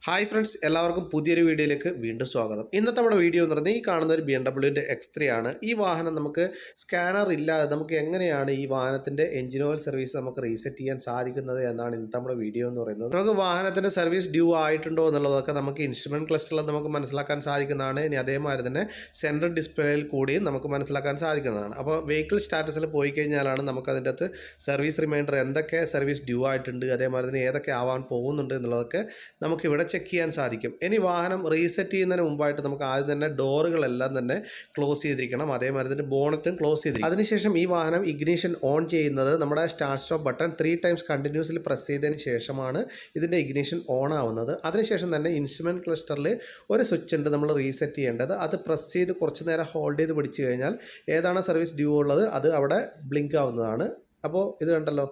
Hi friends, എല്ലാവർക്കും പുതിയൊരു വീഡിയോയിലേക്ക് വീണ്ടും സ്വാഗതം. ഇന്നത്തെ നമ്മുടെ വീഡിയോ എന്ന് പറഞ്ഞാൽ ഈ കാണുന്ന ഒരു BMW X3 ആണ്. ഈ വാഹനം നമുക്ക് സ്കാനർ ഇല്ലാതെ നമുക്ക് എങ്ങനെയാണ് ഈ വാഹനത്തിൻ്റെ എഞ്ചിൻ ഓയിൽ സർവീസ് നമുക്ക് റീസെറ്റ് ചെയ്യാൻ സാധിക്കുന്നത് എന്നാണ് ഇന്നത്തെ നമ്മുടെ വീഡിയോ എന്ന് പറയുന്നത്. നമുക്ക് വാഹനത്തിൻ്റെ സർവീസ് ഡ്യൂ ആയിട്ടുണ്ടോ എന്നുള്ളതൊക്കെ നമുക്ക് ഇൻസ്ട്രുമെൻറ്റ് ക്ലസ്റ്ററിൽ നമുക്ക് മനസ്സിലാക്കാൻ സാധിക്കുന്നതാണ്. ഇനി അതേമാതിരി തന്നെ സെൻട്രൽ ഡിസ്പ്ലേയിൽ കൂടിയും നമുക്ക് മനസ്സിലാക്കാൻ സാധിക്കുന്നതാണ്. അപ്പോൾ വെഹിക്കിൾ സ്റ്റാറ്റസിൽ പോയി കഴിഞ്ഞാലാണ് നമുക്ക് അതിൻ്റെ അകത്ത് സർവീസ് റിമൈൻഡർ എന്തൊക്കെ സർവീസ് ഡ്യൂ ആയിട്ടുണ്ട്, അതേമാതിരി തന്നെ ഏതൊക്കെ ആവാൻ പോകുന്നുണ്ട് എന്നുള്ളതൊക്കെ നമുക്കിവിടെ ചെക്ക് ചെയ്യാൻ സാധിക്കും. ഇനി വാഹനം റീസെറ്റ് ചെയ്യുന്നതിന് മുമ്പായിട്ട് നമുക്ക് ആദ്യം തന്നെ ഡോറുകളെല്ലാം തന്നെ ക്ലോസ് ചെയ്തിരിക്കണം. അതേമാതിരി തന്നെ ബോണറ്റും ക്ലോസ് ചെയ്തിരിക്കും. അതിനുശേഷം ഈ വാഹനം ഇഗ്നിഷൻ ഓൺ ചെയ്യുന്നത് നമ്മുടെ start stop button 3 times continuously press ചെയ്തതിന് ശേഷമാണ് ഇതിൻ്റെ ഇഗ്നിഷൻ ഓൺ ആവുന്നത്. അതിനുശേഷം തന്നെ ഇൻസ്ട്രുമെൻറ്റ് ക്ലസ്റ്ററിൽ ഒരു സ്വിച്ച് ഉണ്ട് നമ്മൾ റീസെറ്റ് ചെയ്യേണ്ടത്. അത് പ്രസ് ചെയ്ത് കുറച്ച് നേരം ഹോൾഡ് ചെയ്ത് പിടിച്ചു കഴിഞ്ഞാൽ ഏതാണ് സർവീസ് ഡ്യൂ ഉള്ളത് അത് അവിടെ ബ്ലിങ്ക് ആവുന്നതാണ്. അപ്പോൾ ഇത് കണ്ടല്ലോ,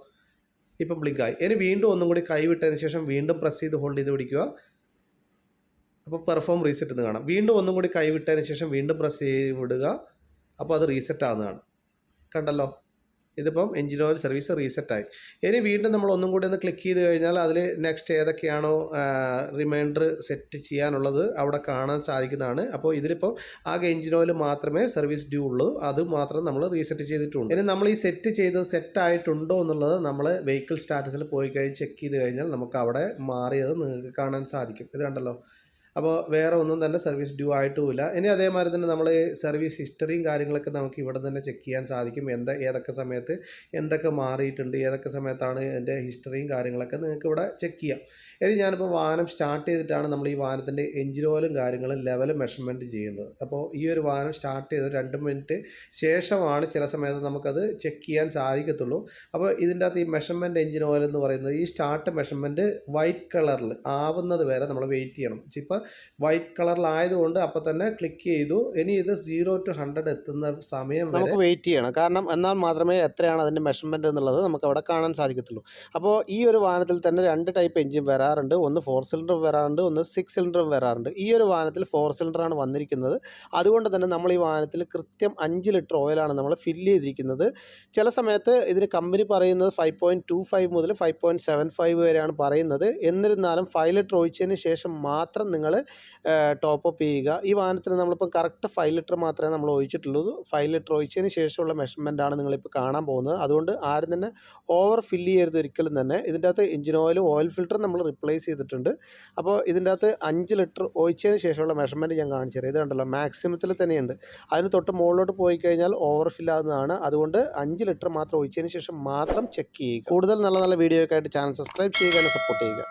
ഇപ്പം ബ്ലിങ്കായി. ഇനി വീണ്ടും ഒന്നും കൂടി കൈവിട്ടതിന് ശേഷം വീണ്ടും പ്രസ് ചെയ്ത് ഹോൾഡ് ചെയ്ത് പിടിക്കുക. അപ്പോൾ പെർഫോം റീസെറ്റ് എന്ന് കാണാം. വീണ്ടും ഒന്നും കൂടി കൈവിട്ടതിന് ശേഷം വീണ്ടും പ്രസ് ചെയ്ത് വിടുക. അപ്പോൾ അത് റീസെറ്റ് ആവുന്നതാണ്. കണ്ടല്ലോ, ഇതിപ്പം എഞ്ചിൻ ഓയിൽ സർവീസ് റീസെറ്റായി. ഇനി വീണ്ടും നമ്മൾ ഒന്നും കൂടി ഒന്ന് ക്ലിക്ക് ചെയ്ത് കഴിഞ്ഞാൽ അതിൽ നെക്സ്റ്റ് ഏതൊക്കെയാണോ റിമൈൻഡർ സെറ്റ് ചെയ്യാനുള്ളത് അവിടെ കാണാൻ സാധിക്കുന്നതാണ്. അപ്പോൾ ഇതിലിപ്പം ആകെ എഞ്ചിൻ ഓയിൽ മാത്രമേ സർവീസ് ഡ്യൂ ഉള്ളൂ, അത് മാത്രം നമ്മൾ റീസെറ്റ് ചെയ്തിട്ടുണ്ട്. ഇനി നമ്മൾ ഈ സെറ്റ് ചെയ്തത് സെറ്റായിട്ടുണ്ടോ എന്നുള്ളത് നമ്മൾ വെഹിക്കിൾ സ്റ്റാറ്റസിൽ പോയി കഴിഞ്ഞ് ചെക്ക് ചെയ്ത് കഴിഞ്ഞാൽ നമുക്ക് അവിടെ മാറിയത് നിങ്ങൾക്ക് കാണാൻ സാധിക്കും. ഇത് കണ്ടല്ലോ, അപ്പോൾ വേറെ ഒന്നും തന്നെ സർവീസ് ഡ്യൂ ആയിട്ടുമില്ല. ഇനി അതേമാതിരി തന്നെ നമ്മൾ സർവീസ് ഹിസ്റ്ററിയും കാര്യങ്ങളൊക്കെ നമുക്ക് ഇവിടെ തന്നെ ചെക്ക് ചെയ്യാൻ സാധിക്കും. ഏതൊക്കെ സമയത്ത് എന്തൊക്കെ മാറിയിട്ടുണ്ട്, ഏതൊക്കെ സമയത്താണ് എൻ്റെ ഹിസ്റ്ററിയും കാര്യങ്ങളൊക്കെ നിങ്ങൾക്ക് ഇവിടെ ചെക്ക് ചെയ്യാം. ഇനി ഞാനിപ്പോൾ വാഹനം സ്റ്റാർട്ട് ചെയ്തിട്ടാണ് നമ്മൾ ഈ വാഹനത്തിൻ്റെ എഞ്ചിൻ ഓയിലും കാര്യങ്ങളും ലെവൽ മെഷർമെൻറ്റ് ചെയ്യുന്നത്. അപ്പോൾ ഈ ഒരു വാഹനം സ്റ്റാർട്ട് ചെയ്ത് 2 മിനിറ്റ് ശേഷമാണ് ചില സമയത്ത് നമുക്കത് ചെക്ക് ചെയ്യാൻ സാധിക്കത്തുള്ളൂ. അപ്പോൾ ഇതിൻ്റെ അകത്ത് ഈ മെഷർമെൻറ്റ് എഞ്ചിൻ ഓയിൽ എന്ന് പറയുന്നത് ഈ സ്റ്റാർട്ട് മെഷർമെൻറ്റ് വൈറ്റ് കളറിൽ ആവുന്നത് വരെ നമ്മൾ വെയിറ്റ് ചെയ്യണം. ഇപ്പോൾ വൈറ്റ് കളറിലായതുകൊണ്ട് അപ്പോൾ തന്നെ ക്ലിക്ക് ചെയ്തു. ഇനി ഇത് 0 to 100 എത്തുന്ന സമയം നമുക്ക് വെയിറ്റ് ചെയ്യണം. കാരണം എന്നാൽ മാത്രമേ എത്രയാണ് അതിൻ്റെ മെഷർമെൻറ്റ് എന്നുള്ളത് നമുക്ക് അവിടെ കാണാൻ സാധിക്കത്തുള്ളൂ. അപ്പോൾ ഈ ഒരു വാഹനത്തിൽ തന്നെ 2 ടൈപ്പ് എഞ്ചിൻ വരാറുണ്ട്. ഒന്ന് 4 സിലിണ്ടർ വരാറുണ്ട്, ഒന്ന് 6 സിലിണ്ടറും വരാറുണ്ട്. ഈ ഒരു വാഹനത്തിൽ 4 സിലിണ്ടറാണ് വന്നിരിക്കുന്നത്. അതുകൊണ്ട് തന്നെ നമ്മൾ ഈ വാഹനത്തിൽ കൃത്യം 5 ലിറ്റർ ഓയിലാണ് നമ്മൾ ഫില്ല് ചെയ്തിരിക്കുന്നത്. ചില സമയത്ത് ഇതിന് കമ്പനി പറയുന്നത് 5.25 മുതൽ 5.75 വരെയാണ് പറയുന്നത്. എന്നിരുന്നാലും 5 ലിറ്റർ ഒഴിച്ചതിന് ശേഷം മാത്രം നിങ്ങൾ ടോപ്പ് അപ്പ് ചെയ്യുക. ഈ വാഹനത്തിൽ നമ്മളിപ്പോൾ കറക്റ്റ് 5 ലിറ്റർ മാത്രമേ നമ്മൾ ഒഴിച്ചിട്ടുള്ളൂ. 5 ലിറ്റർ ഒഴിച്ചതിന് ശേഷമുള്ള മെഷർമെൻറ്റാണ് നിങ്ങളിപ്പോൾ കാണാൻ പോകുന്നത്. അതുകൊണ്ട് ആരും തന്നെ ഓവർ ഫില്ല് ചെയ്യരുത് ഒരിക്കലും തന്നെ. ഇതിൻ്റെ അകത്ത് എഞ്ചിൻ ഓയിൽ ഫിൽറ്റർ നമ്മൾ റിപ്ലേസ് ചെയ്തിട്ടുണ്ട്. അപ്പോൾ ഇതിൻ്റെ അകത്ത് 5 ലിറ്റർ ഒഴിച്ചതിന് ശേഷമുള്ള മെഷർമെൻറ്റ് ഞാൻ കാണിച്ചു തരാം. ഇത് കണ്ടല്ലോ, മാക്സിമത്തിൽ തന്നെയുണ്ട്. അതിന് തൊട്ട് മുകളിലോട്ട് പോയി കഴിഞ്ഞാൽ ഓവർ ഫില്ലാകുന്നതാണ്. അതുകൊണ്ട് 5 ലിറ്റർ മാത്രം ഒഴിച്ചതിന് ശേഷം മാത്രം ചെക്ക് ചെയ്യുക. കൂടുതൽ നല്ല നല്ല വീഡിയോ ഒക്കെ ആയിട്ട് ചാനൽ സബ്സ്ക്രൈബ് ചെയ്യുക, സപ്പോർട്ട് ചെയ്യുക.